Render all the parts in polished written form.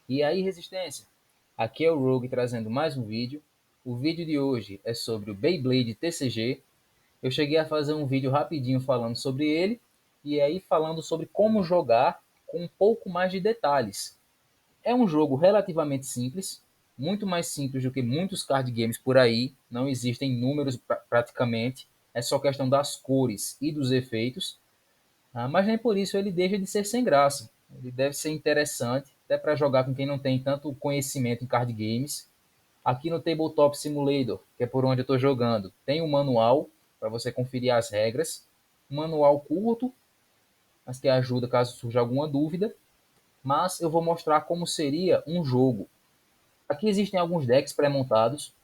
E aí, resistência? Aqui é o Rogue trazendo mais um vídeo. O vídeo de hoje é sobre o Beyblade TCG. Eu cheguei a fazer um vídeo rapidinho falando sobre ele e aí falando sobre como jogar com um pouco mais de detalhes. É um jogo relativamente simples, muito mais simples do que muitos card games por aí. Não existem números praticamente, é só questão das cores e dos efeitos. Mas nem por isso ele deixa de ser sem graça. Ele deve ser interessante, até para jogar com quem não tem tanto conhecimento em card games. Aqui no Tabletop Simulator, que é por onde eu estou jogando, tem um manual para você conferir as regras. Um manual curto, mas que ajuda caso surja alguma dúvida. Mas eu vou mostrar como seria um jogo. Aqui existem alguns decks pré-montados,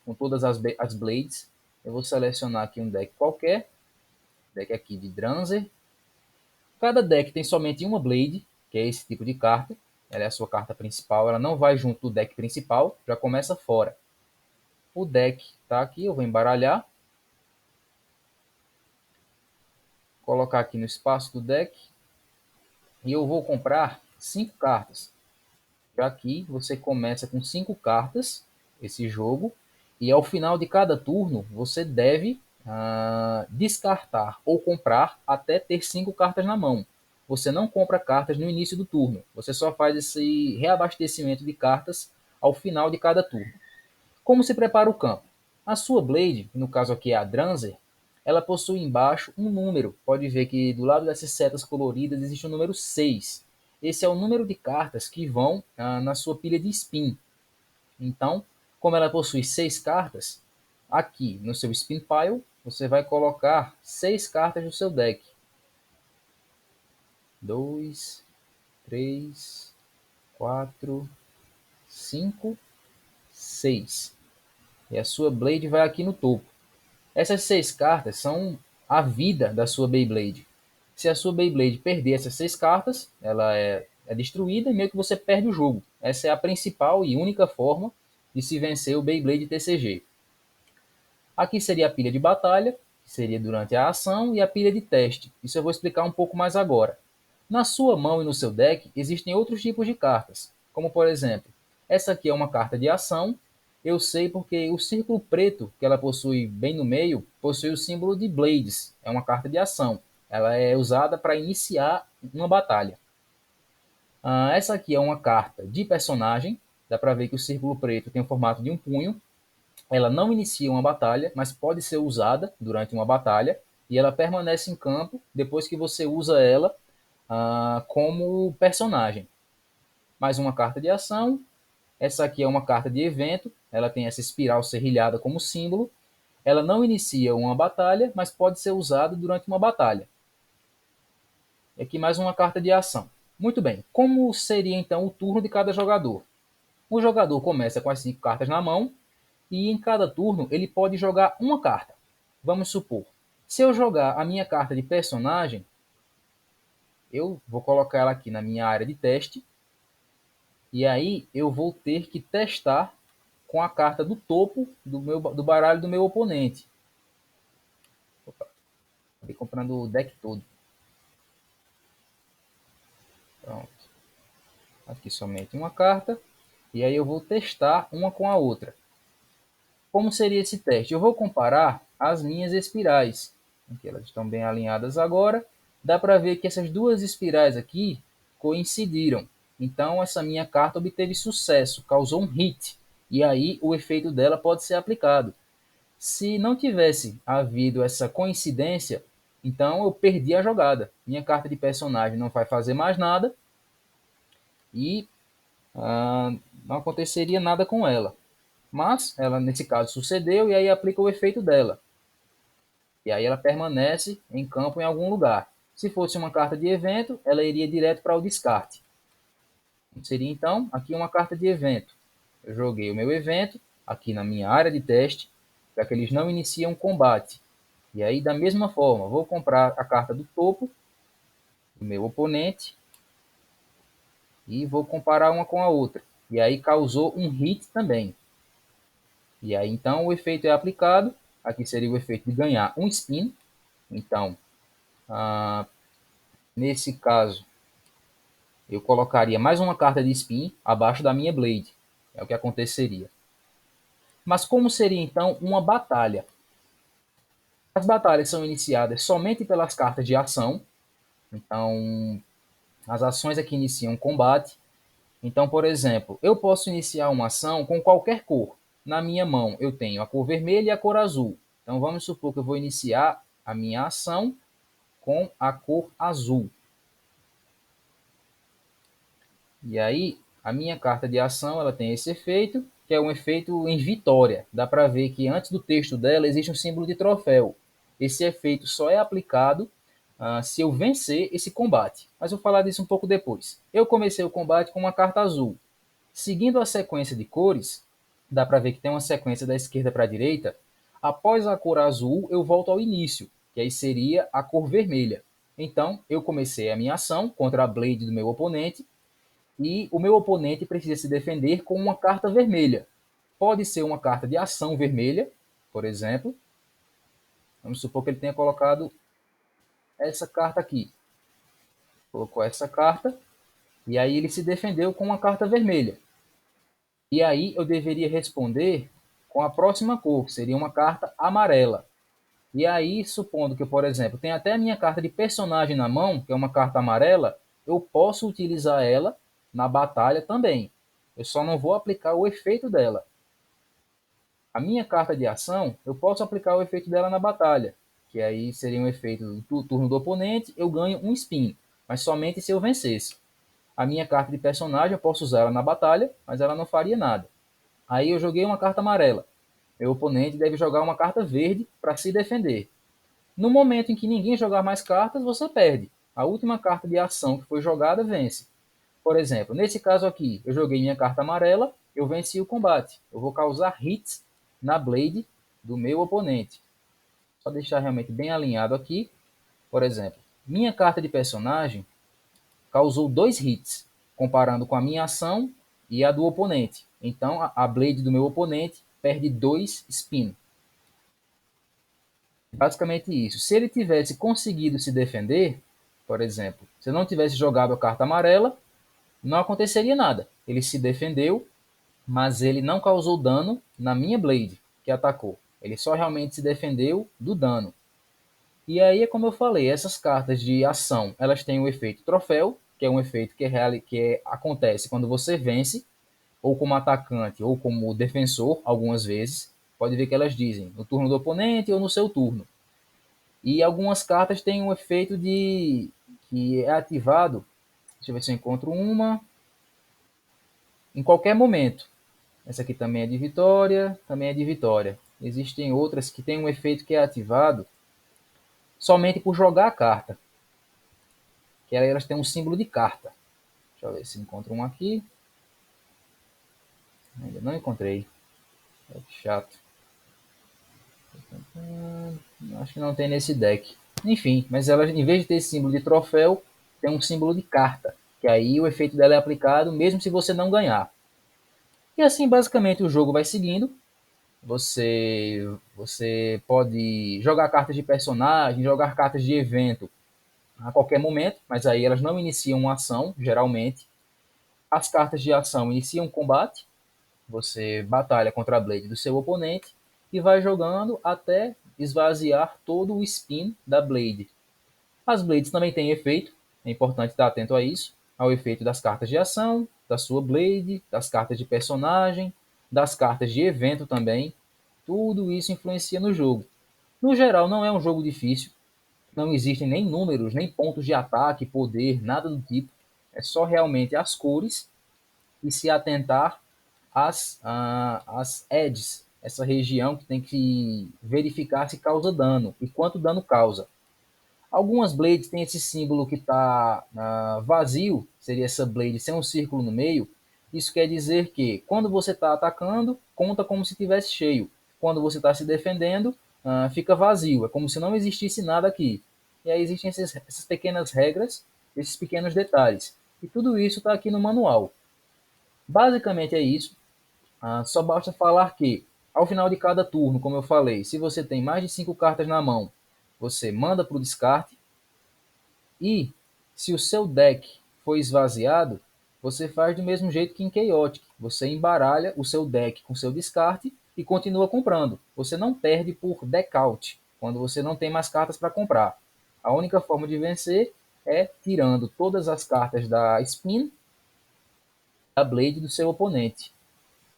com todas as blades. Eu vou selecionar aqui um deck qualquer, deck aqui de Dranzer. Cada deck tem somente uma Blade, que é esse tipo de carta. Ela é a sua carta principal, ela não vai junto do deck principal, já começa fora. O deck está aqui, eu vou embaralhar, colocar aqui no espaço do deck e eu vou comprar 5 cartas. Já que você começa com 5 cartas esse jogo e ao final de cada turno você deve descartar ou comprar até ter 5 cartas na mão. Você não compra cartas no início do turno, você só faz esse reabastecimento de cartas ao final de cada turno. Como se prepara o campo? A sua Blade, no caso aqui é a Dranzer, ela possui embaixo um número. Pode ver que do lado dessas setas coloridas existe o número 6. Esse é o número de cartas que vão na sua pilha de spin. Então, como ela possui 6 cartas, aqui no seu spin pile, você vai colocar 6 cartas do seu deck. 2, 3, 4, 5, 6. E a sua Blade vai aqui no topo. Essas 6 cartas são a vida da sua Beyblade. Se a sua Beyblade perder essas 6 cartas, ela é destruída e meio que você perde o jogo. Essa é a principal e única forma de se vencer o Beyblade TCG. Aqui seria a pilha de batalha, que seria durante a ação, e a pilha de teste. Isso eu vou explicar um pouco mais agora. Na sua mão e no seu deck existem outros tipos de cartas, como por exemplo, essa aqui é uma carta de ação. Eu sei porque o círculo preto que ela possui bem no meio possui o símbolo de Blades, é uma carta de ação. Ela é usada para iniciar uma batalha. Essa aqui é uma carta de personagem, dá para ver que o círculo preto tem o formato de um punho. Ela não inicia uma batalha, mas pode ser usada durante uma batalha e ela permanece em campo depois que você usa ela como personagem. Mais uma carta de ação. Essa aqui é uma carta de evento. Ela tem essa espiral serrilhada como símbolo. Ela não inicia uma batalha, mas pode ser usada durante uma batalha. E aqui mais uma carta de ação. Muito bem. Como seria então o turno de cada jogador? O jogador começa com as 5 cartas na mão e em cada turno ele pode jogar uma carta. Vamos supor, se eu jogar a minha carta de personagem, eu vou colocar ela aqui na minha área de teste e aí eu vou ter que testar com a carta do topo do baralho do meu oponente. Opa, acabei comprando o deck todo. Pronto. Aqui somente uma carta e aí eu vou testar uma com a outra. Como seria esse teste? Eu vou comparar as minhas espirais, que elas estão bem alinhadas agora. Dá para ver que essas duas espirais aqui coincidiram. Então essa minha carta obteve sucesso, causou um hit. E aí o efeito dela pode ser aplicado. Se não tivesse havido essa coincidência, então eu perdi a jogada. Minha carta de personagem não vai fazer mais nada e não aconteceria nada com ela. Mas ela, nesse caso, sucedeu e aí aplica o efeito dela. E aí ela permanece em campo em algum lugar. Se fosse uma carta de evento, ela iria direto para o descarte. Seria então aqui uma carta de evento. Eu joguei o meu evento aqui na minha área de teste, já que eles não iniciam combate. E aí, da mesma forma, vou comprar a carta do topo do meu oponente e vou comparar uma com a outra. E aí causou um hit também. E aí então o efeito é aplicado. Aqui seria o efeito de ganhar um spin. Então, nesse caso, Eu colocaria mais uma carta de spin abaixo da minha Blade. É o que aconteceria. Mas como seria então uma batalha? As batalhas são iniciadas somente pelas cartas de ação. Então, as ações é que iniciam o combate. Então, por exemplo, eu posso iniciar uma ação com qualquer cor. Na minha mão eu tenho a cor vermelha e a cor azul. Então, vamos supor que eu vou iniciar a minha ação com a cor azul. E aí, a minha carta de ação ela tem esse efeito, que é um efeito em vitória. Dá para ver que antes do texto dela existe um símbolo de troféu. Esse efeito só é aplicado se eu vencer esse combate. Mas eu vou falar disso um pouco depois. Eu comecei o combate com uma carta azul. Seguindo a sequência de cores, dá para ver que tem uma sequência da esquerda para a direita. Após a cor azul, eu volto ao início, que aí seria a cor vermelha. Então, eu comecei a minha ação contra a Blade do meu oponente, e o meu oponente precisa se defender com uma carta vermelha. Pode ser uma carta de ação vermelha, por exemplo. Vamos supor que ele tenha colocado essa carta aqui. Colocou essa carta, e aí ele se defendeu com uma carta vermelha. E aí eu deveria responder com a próxima cor, que seria uma carta amarela. E aí, supondo que eu, por exemplo, tenha até a minha carta de personagem na mão, que é uma carta amarela, eu posso utilizar ela na batalha também. Eu só não vou aplicar o efeito dela. A minha carta de ação, eu posso aplicar o efeito dela na batalha, que aí seria um efeito do turno do oponente, eu ganho um spin, mas somente se eu vencesse. A minha carta de personagem, eu posso usar ela na batalha, mas ela não faria nada. Aí eu joguei uma carta amarela. Meu oponente deve jogar uma carta verde para se defender. No momento em que ninguém jogar mais cartas, você perde. A última carta de ação que foi jogada vence. Por exemplo, nesse caso aqui, eu joguei minha carta amarela, eu venci o combate. Eu vou causar hits na Blade do meu oponente. Só deixar realmente bem alinhado aqui. Por exemplo, minha carta de personagem causou 2 hits, comparando com a minha ação e a do oponente. Então, a Blade do meu oponente perde 2 spin. Basicamente isso. Se ele tivesse conseguido se defender, por exemplo, se eu não tivesse jogado a carta amarela, não aconteceria nada. Ele se defendeu, mas ele não causou dano na minha Blade, que atacou. Ele só realmente se defendeu do dano. E aí é como eu falei, essas cartas de ação, elas têm o efeito troféu, que é um efeito que acontece quando você vence, ou como atacante, ou como defensor, algumas vezes. Pode ver que elas dizem no turno do oponente ou no seu turno. E algumas cartas têm um efeito de que é ativado. Deixa eu ver se eu encontro uma. Em qualquer momento. Essa aqui também é de vitória, também é de vitória. Existem outras que têm um efeito que é ativado somente por jogar a carta. Que elas têm um símbolo de carta. Deixa eu ver se encontro um aqui. Ainda não encontrei. É chato. Acho que não tem nesse deck. Enfim, mas ela, em vez de ter esse símbolo de troféu, tem um símbolo de carta. Que aí o efeito dela é aplicado mesmo se você não ganhar. E assim, basicamente, o jogo vai seguindo. Você pode jogar cartas de personagem, jogar cartas de evento a qualquer momento, mas aí elas não iniciam uma ação, geralmente. As cartas de ação iniciam um combate, você batalha contra a Blade do seu oponente e vai jogando até esvaziar todo o spin da Blade. As Blades também têm efeito, é importante estar atento a isso, ao efeito das cartas de ação, da sua Blade, das cartas de personagem, das cartas de evento também. Tudo isso influencia no jogo. No geral, não é um jogo difícil, não existem nem números, nem pontos de ataque, poder, nada do tipo. É só realmente as cores e se atentar às edges, essa região que tem que verificar se causa dano e quanto dano causa. Algumas blades têm esse símbolo que está vazio, seria essa blade sem um círculo no meio. Isso quer dizer que quando você está atacando, conta como se tivesse cheio. Quando você está se defendendo, fica vazio. É como se não existisse nada aqui. E aí existem essas pequenas regras, esses pequenos detalhes. E tudo isso está aqui no manual. Basicamente é isso. Só basta falar que, ao final de cada turno, como eu falei, se você tem mais de 5 cartas na mão, você manda para o descarte. E se o seu deck for esvaziado, você faz do mesmo jeito que em Chaotic. Você embaralha o seu deck com seu descarte e continua comprando. Você não perde por deckout, quando você não tem mais cartas para comprar. A única forma de vencer é tirando todas as cartas da spin da Blade do seu oponente.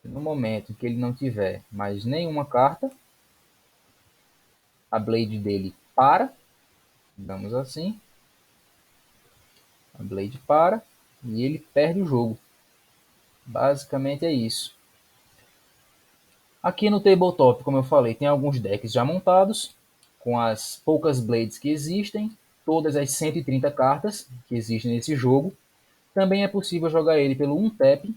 No momento em que ele não tiver mais nenhuma carta, a Blade dele para, digamos assim, a Blade para e ele perde o jogo. Basicamente é isso. Aqui no tabletop, como eu falei, tem alguns decks já montados, com as poucas Blades que existem, todas as 130 cartas que existem nesse jogo. Também é possível jogar ele pelo 1-tap.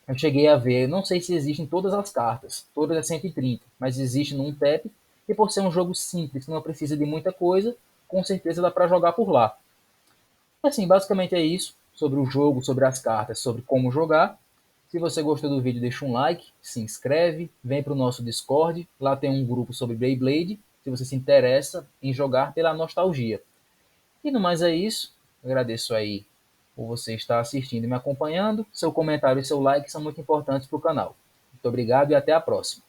Eu cheguei a ver, não sei se existem todas as cartas, todas as 130, mas existe no 1-tap. E por ser um jogo simples, que não precisa de muita coisa, com certeza dá para jogar por lá. Assim, basicamente é isso sobre o jogo, sobre as cartas, sobre como jogar. Se você gostou do vídeo, deixa um like, se inscreve, vem para o nosso Discord. Lá tem um grupo sobre Beyblade, se você se interessa em jogar pela nostalgia. E no mais é isso. Agradeço aí por você estar assistindo e me acompanhando. Seu comentário e seu like são muito importantes para o canal. Muito obrigado e até a próxima.